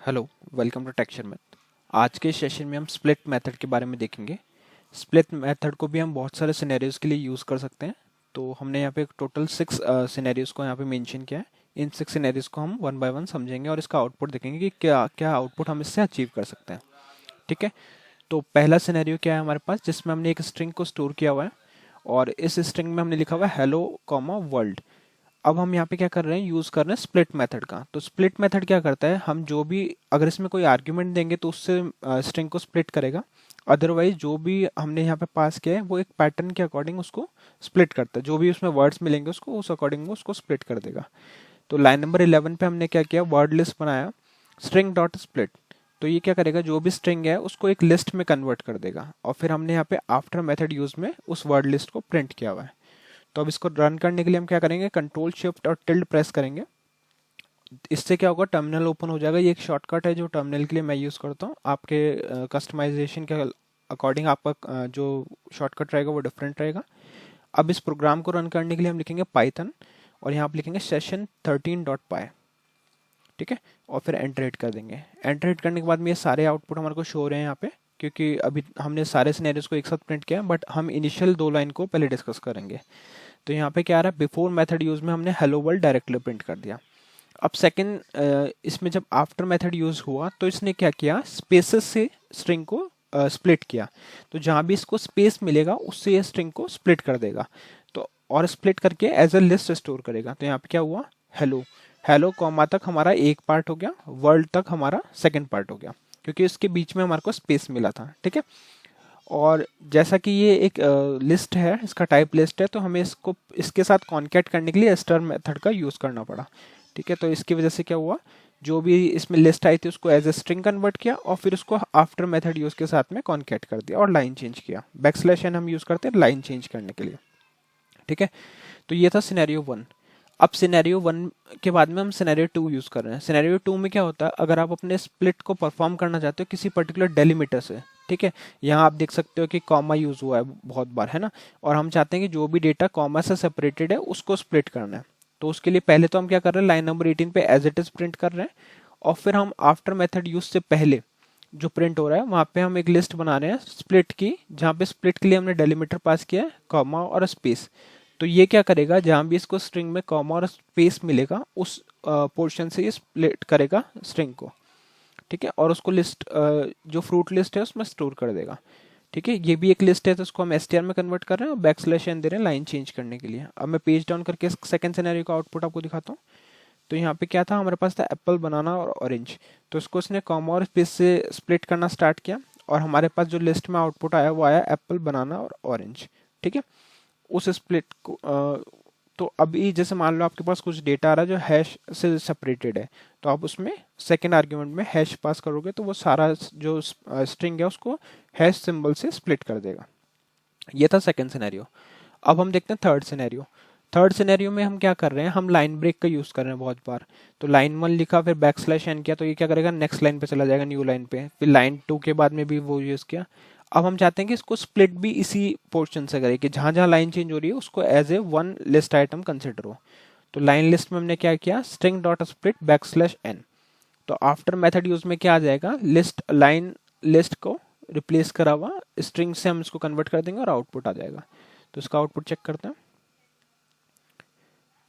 Hello, welcome to texture math. आज के session में हम स्प्लिट मेथड के बारे में देखेंगे। स्प्लिट मेथड को भी हम बहुत सारे सिनेरियोज के लिए यूज़ कर सकते हैं। तो हमने यहाँ पे टोटल 6 सिनेरियोज को यहाँ पे मेंशन किया है। इन 6 सिनेरियोज को हम वन बाय वन समझेंगे और इसका आउटपुट देखेंगे कि क्या क्या आउटपुट हम इससे अचीव कर सकते हैं। ठीक है, तो पहला सिनेरियो क्या है हमारे पास, जिसमें हमने एक स्ट्रिंग को स्टोर किया हुआ है और इस स्ट्रिंग में हमने लिखा हुआ है हेलो कॉमा वर्ल्ड। अब हम यहाँ पे क्या कर रहे हैं, यूज कर रहे हैं स्प्लिट मेथड का। तो स्प्लिट मेथड क्या करता है, हम जो भी अगर इसमें कोई आर्ग्यूमेंट देंगे तो उससे स्ट्रिंग को स्प्लिट करेगा। अदरवाइज जो भी हमने यहाँ पे पास किया है वो एक पैटर्न के अकॉर्डिंग उसको स्प्लिट करता है। जो भी उसमें वर्ड्स मिलेंगे उसको उस अकॉर्डिंग वो उसको स्प्लिट कर देगा। तो लाइन नंबर 11 पे हमने क्या किया, वर्ड लिस्ट बनाया स्ट्रिंग डॉट स्प्लिट। तो ये क्या करेगा, जो भी स्ट्रिंग है उसको एक लिस्ट में कन्वर्ट कर देगा और फिर हमने यहाँ पे आफ्टर मेथड यूज में उस वर्ड लिस्ट को प्रिंट किया हुआ है। तो अब इसको रन करने के लिए हम क्या करेंगे, कंट्रोल शिफ्ट और टिल्ड प्रेस करेंगे। इससे क्या होगा, टर्मिनल ओपन हो जाएगा। ये एक शॉर्टकट है जो टर्मिनल के लिए मैं यूज़ करता हूँ। आपके कस्टमाइजेशन के अकॉर्डिंग आपका जो शॉर्टकट रहेगा वो डिफरेंट रहेगा। अब इस प्रोग्राम को रन करने के लिए हम लिखेंगे पाइथन और यहाँ आप लिखेंगे सेशन 13.py। ठीक है, और फिर एंटर हिट कर देंगे। एंटर हिट करने के बाद में ये सारे आउटपुट हमारे को शो हो रहे हैं यहाँ पे, क्योंकि अभी हमने सारे सिनेरियोज को एक साथ प्रिंट किया, बट हम इनिशियल 2 लाइन को पहले डिस्कस करेंगे। तो यहाँ पे क्या आ रहा है, बिफोर मेथड यूज में हमने हेलो वर्ल्ड डायरेक्टली प्रिंट कर दिया। अब सेकंड इसमें जब आफ्टर मेथड यूज हुआ तो इसने क्या किया, स्पेसेस से स्ट्रिंग को स्प्लिट किया। तो जहाँ भी इसको स्पेस मिलेगा उससे ये स्ट्रिंग को स्प्लिट कर देगा। तो और स्प्लिट करके एज अ लिस्ट स्टोर करेगा। तो यहाँ पे क्या हुआ, हेलो हेलो कॉमा तक हमारा एक पार्ट हो गया, वर्ल्ड तक हमारा सेकंड पार्ट हो गया, क्योंकि इसके बीच में हमारे को स्पेस मिला था। ठीक है, और जैसा कि ये एक लिस्ट है, इसका टाइप लिस्ट है, तो हमें इसको इसके साथ कॉन्कैट करने के लिए स्टर मेथड का यूज़ करना पड़ा। ठीक है, तो इसकी वजह से क्या हुआ, जो भी इसमें लिस्ट आई थी उसको एज ए स्ट्रिंग कन्वर्ट किया और फिर उसको आफ्टर मेथड यूज़ के साथ में कॉन्कैट कर दिया और लाइन चेंज किया। बैकस्लैश एन हम यूज़ करते हैं लाइन चेंज करने के लिए। ठीक है, तो ये था सिनेरियो 1। अब सिनेरियो 1 के बाद में हम सिनेरियो 2 यूज कर रहे हैं। सिनेरियो 2 में क्या होता है, अगर आप अपने स्प्लिट को परफॉर्म करना चाहते हो किसी पर्टिकुलर डेलीमीटर से। ठीक है, यहाँ आप देख सकते हो कि कॉमा यूज हुआ है बहुत बार, है ना। और हम चाहते हैं कि जो भी डेटा कॉमा से सेपरेटेड है उसको स्प्लिट करना है। तो उसके लिए पहले तो हम क्या कर रहे हैं, लाइन नंबर 18 पे एज इट इज प्रिंट कर रहे हैं और फिर हम आफ्टर मेथड यूज से पहले जो प्रिंट हो रहा है वहां पे हम एक लिस्ट बना रहे हैं स्प्लिट की, जहाँ पे स्प्लिट के लिए हमने डेलीमीटर पास किया है, कॉमा और स्पेस। तो ये क्या करेगा, जहां भी इसको स्ट्रिंग में कॉमा और स्पेस मिलेगा उस पोर्शन से ये स्प्लिट करेगा स्ट्रिंग को। ठीक है, और उसको लिस्ट जो फ्रूट लिस्ट है उसमें स्टोर कर देगा। ठीक है, ये भी एक लिस्ट है तो उसको हम एसटीआर में कन्वर्ट कर रहे हैं और बैकस्लैश एन दे रहे हैं लाइन चेंज करने के लिए। अब मैं पेज डाउन करके सेकंड सिनेरियो का आउटपुट आपको दिखाता हूँ। तो यहाँ पे क्या था, हमारे पास था एप्पल, बनाना और ऑरेंज। तो इसको उसने कॉमा और स्पेस से स्प्लिट करना स्टार्ट किया और हमारे पास जो लिस्ट में आउटपुट आया वो आया एप्पल, बनाना और ऑरेंज। ठीक है, उस स्प्लिट को तो अभी जैसे मान लो आपके पास कुछ डेटा आ रहा है जो हैश से सेपरेटेड है, तो आप उसमें सेकेंड आर्ग्यूमेंट में हैश पास करोगे तो वो सारा जो स्ट्रिंग है उसको हैश सिंबल से स्प्लिट कर देगा। ये था सेकेंड सिनेरियो। अब हम देखते हैं थर्ड सिनेरियो। थर्ड सिनेरियो में हम क्या कर रहे हैं, हम लाइन ब्रेक का यूज कर रहे हैं बहुत बार। तो लाइन 1 लिखा फिर बैकस्लैश एन किया तो ये क्या करेगा, नेक्स्ट लाइन पे चला जाएगा, न्यू लाइन पे। फिर लाइन 2 के बाद में भी वो यूज किया। अब हम चाहते हैं कि इसको स्प्लिट भी इसी पोर्शन से करें कि जहां जहां लाइन चेंज हो रही है उसको as a one list item consider हो। तो लाइन लिस्ट में हमने क्या किया, string dot split backslash n. तो आफ्टर मेथड यूज में क्या आ जाएगा, लिस्ट लाइन लिस्ट को रिप्लेस करा हुआ स्ट्रिंग से हम इसको कन्वर्ट कर देंगे और आउटपुट आ जाएगा। तो इसका आउटपुट चेक करते हैं।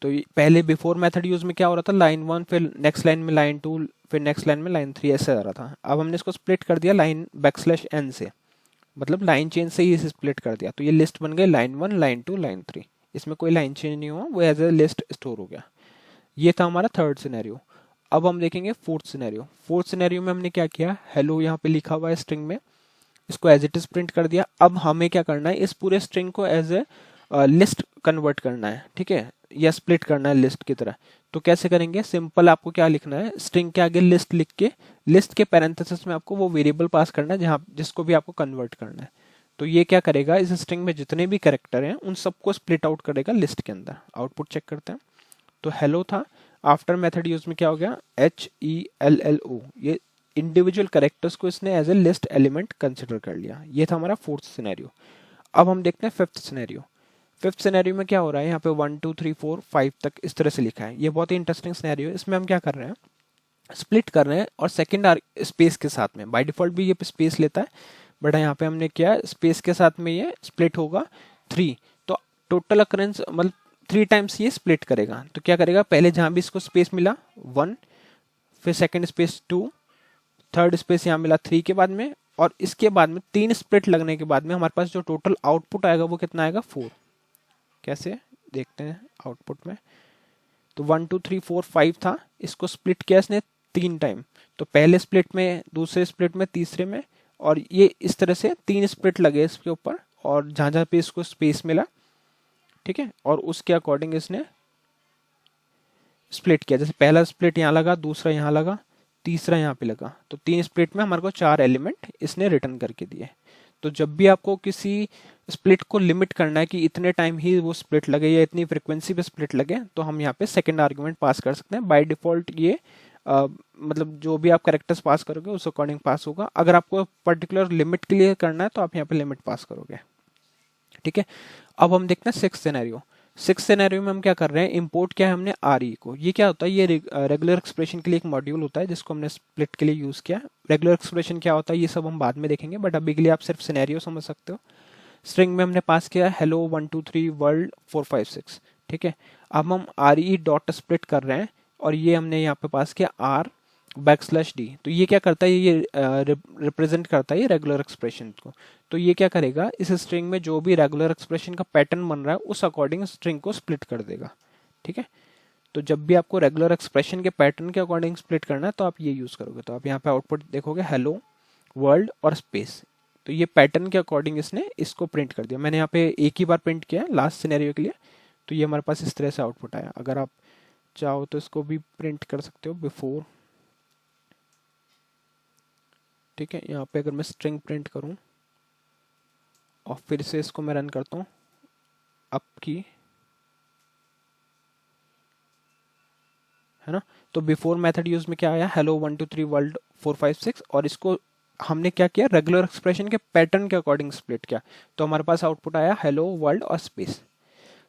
तो पहले बिफोर मेथड यूज में क्या हो रहा था, लाइन 1 फिर नेक्स्ट लाइन में लाइन 2 फिर नेक्स्ट लाइन में लाइन 3 ऐसे आ रहा था। अब हमने इसको स्प्लिट कर दिया लाइन बैकस्लैश एन से, मतलब लाइन चेंज से ही इसे स्प्लिट कर दिया। तो ये लिस्ट बन गई लाइन 1 लाइन 2 लाइन 3। इसमें कोई लाइन चेंज नहीं हुआ, वो एज ए लिस्ट स्टोर हो गया। ये था हमारा थर्ड सिनेरियो। अब हम देखेंगे फोर्थ सिनेरियो। फोर्थ सिनेरियो में हमने क्या किया, हेलो यहाँ पे लिखा हुआ है स्ट्रिंग में, इसको एज इट इज प्रिंट कर दिया। अब हमें क्या करना है, इस पूरे स्ट्रिंग को एज ए लिस्ट कन्वर्ट करना है। ठीक है, या स्प्लिट करना है लिस्ट की तरह। तो कैसे करेंगे, सिंपल आपको क्या लिखना है, स्ट्रिंग के आगे लिस्ट लिख के लिस्ट के पैरेंथेसिस में आपको वो वेरिएबल पास करना है जहाँ जिसको भी आपको कन्वर्ट करना है। तो ये क्या करेगा, इस स्ट्रिंग में जितने भी कैरेक्टर हैं उन सबको स्प्लिट आउट करेगा लिस्ट के अंदर। आउटपुट चेक करते हैं। तो हेलो था, आफ्टर मेथड यूज में क्या हो गया, HELLO, ये इंडिविजुअल कैरेक्टर्स को इसने as a list element consider कर लिया। ये था हमारा फोर्थ सिनेरियो। अब हम देखते हैं फिफ्थ सिनेरियो। फिफ्थ सिनेरियो में क्या हो रहा है, यहाँ पे 1 2 3 4 5 तक इस तरह से लिखा है। ये बहुत ही इंटरेस्टिंग सिनेरियो है। इसमें हम क्या कर रहे हैं, स्प्लिट कर रहे हैं और सेकेंड स्पेस के साथ में, बाय डिफॉल्ट भी ये स्पेस लेता है, बट यहाँ पे हमने किया स्पेस के साथ में ये स्प्लिट होगा 3। तो टोटल अकरेंस मतलब 3 टाइम्स ये स्प्लिट करेगा। तो क्या करेगा, पहले जहां भी इसको स्पेस मिला 1, फिर सेकेंड स्पेस 2, थर्ड स्पेस यहाँ मिला 3 के बाद में, और इसके बाद में 3 स्प्लिट लगने के बाद में हमारे पास जो टोटल आउटपुट आएगा वो कितना आएगा 4। कैसे देखते हैं आउटपुट में, तो 1 2 3 4 5 था, इसको स्प्लिट किया इसने 3 टाइम, तो पहले स्प्लिट में, दूसरे स्प्लिट में, तीसरे में, और ये इस तरह से 3 स्प्लिट लगे इसके ऊपर, और जहां जहां पे इसको स्पेस मिला, ठीक है, और उसके अकॉर्डिंग इसने स्प्लिट किया। जैसे पहला स्प्लिट यहाँ लगा, दूसरा यहाँ लगा, तीसरा यहाँ पे लगा, तो 3 स्प्लिट में हमारे को 4 एलिमेंट इसने रिटर्न करके दिए। तो जब भी आपको किसी स्प्लिट को लिमिट करना है कि इतने टाइम ही वो स्प्लिट लगे या इतनी फ्रिक्वेंसी पे स्प्लिट लगे, तो हम यहाँ पे सेकंड आर्गुमेंट पास कर सकते हैं। बाय डिफॉल्ट ये मतलब जो भी आप कैरेक्टर्स पास करोगे उस अकॉर्डिंग पास होगा। अगर आपको पर्टिकुलर लिमिट के लिए करना है तो आप यहाँ पे लिमिट पास करोगे, ठीक है। अब हम देखते हैं सिक्स सिनेरियो में हम क्या कर रहे हैं, इंपोर्ट किया है हमने आर ई को। ये क्या होता है, ये रेगुलर एक्सप्रेशन के लिए एक मॉड्यूल होता है जिसको हमने स्प्लिट के लिए यूज किया। रेगुलर एक्सप्रेशन क्या होता है ये सब हम बाद में देखेंगे, बट अभी के लिए आप सिर्फ सिनेरियो समझ सकते हो। स्ट्रिंग में हमने पास किया हेलो 1 2 3 वर्ल्ड 4 5 6, ठीक है। अब हम आर ई डॉट स्प्लिट कर रहे हैं, और ये हमने यहाँ पे पास किया आर /d। तो ये क्या करता है, ये रिप्रेजेंट करता है ये रेगुलर एक्सप्रेशन को। तो ये क्या करेगा, इस स्ट्रिंग में जो भी रेगुलर एक्सप्रेशन का पैटर्न बन रहा है उस अकॉर्डिंग स्ट्रिंग को स्प्लिट कर देगा, ठीक है। तो जब भी आपको रेगुलर एक्सप्रेशन के पैटर्न के अकॉर्डिंग स्प्लिट करना है तो आप ये यूज करोगे। तो आप यहाँ पे आउटपुट देखोगे हेलो वर्ल्ड और स्पेस, तो ये पैटर्न के अकॉर्डिंग इसने इसको प्रिंट कर दिया। मैंने यहाँ पे एक ही बार प्रिंट किया लास्ट सिनेरियो के लिए, तो ये हमारे पास इस तरह से आउटपुट आया। अगर आप चाहो तो इसको भी प्रिंट कर सकते हो बिफोर, ठीक है। यहाँ पे अगर मैं स्ट्रिंग प्रिंट करूं और फिर से इसको मैं रन करता हूँ अप की, है ना, तो बिफोर मेथड यूज में क्या आया, हेलो 1 2 3 वर्ल्ड 4 5 6, और इसको हमने क्या किया, रेगुलर एक्सप्रेशन के पैटर्न के अकॉर्डिंग स्प्लिट किया, तो हमारे पास आउटपुट आया हेलो वर्ल्ड और स्पेस।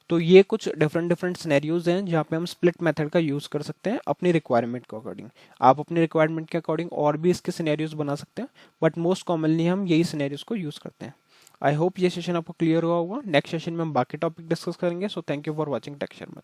तो ये कुछ डिफरेंट सिनेरियोज हैं जहाँ पे हम स्प्लिट मेथड का यूज कर सकते हैं अपनी रिक्वायरमेंट के अकॉर्डिंग। आप अपनी रिक्वायरमेंट के अकॉर्डिंग और भी इसके सिनेरियोज बना सकते हैं, बट मोस्ट कॉमनली हम यही सिनेरियोज को यूज करते हैं। आई होप ये सेशन आपको क्लियर हुआ होगा। नेक्स्ट सेशन में हम बाकी टॉपिक डिस्कस करेंगे। So thank you for watching tech Sharma.